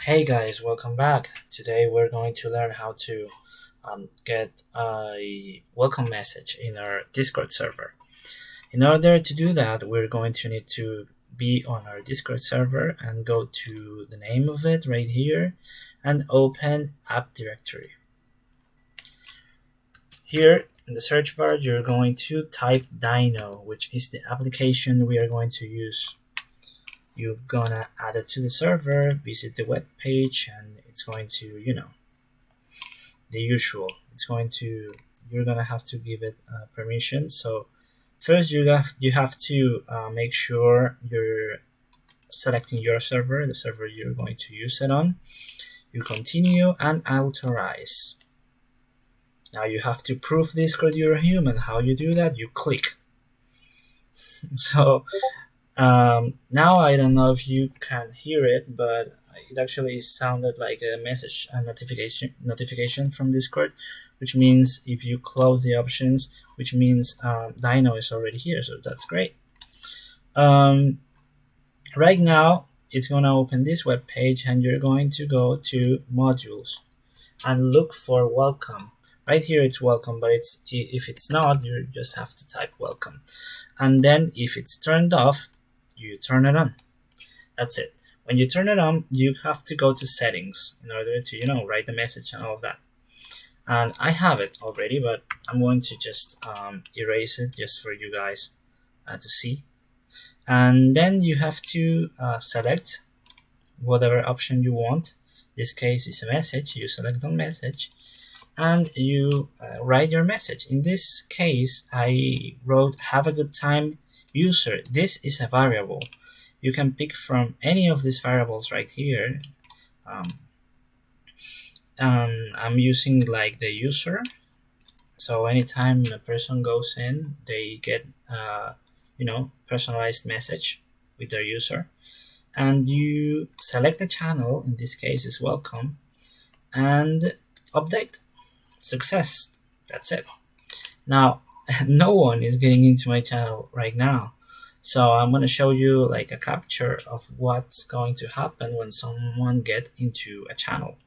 Hey guys, welcome back. Today we're going to learn how to get a welcome message in our Discord server. In order to do that, we're going to need to be on our Discord server and go to the name of it right here and open app directory. Here in the search bar, you're going to type Dino, which is the application we are going to use. You're gonna add it to the server, visit the web page, and it's going to, the usual. You're gonna have to give it permission. So first you have to make sure you're selecting your server, the server you're going to use it on. You continue and authorize. Now you have to prove Discord you're a human. How you do that? You click. So now I don't know if you can hear it, but it actually sounded like a message, a notification from Discord, which means if you close the options, which means Dino is already here, so that's great. Right now, it's gonna open this web page, and you're going to go to modules and look for welcome. Right here, it's welcome, but if it's not, you just have to type welcome, and then if it's turned off, you turn it on. That's it. When you turn it on, you have to go to settings in order to write the message and all of that. And I have it already, but I'm going to just erase it just for you guys to see. And then you have to select whatever option you want. This case is a message. You select on message and you write your message. In this case, I wrote have a good time user. This is a variable. You can pick from any of these variables right here. I'm using like the user. So anytime a person goes in, they get personalized message with their user. And you select the channel, in this case is welcome, and update. Success. That's it. Now, no one is getting into my channel right now. So I'm going to show you like a capture of what's going to happen when someone get into a channel.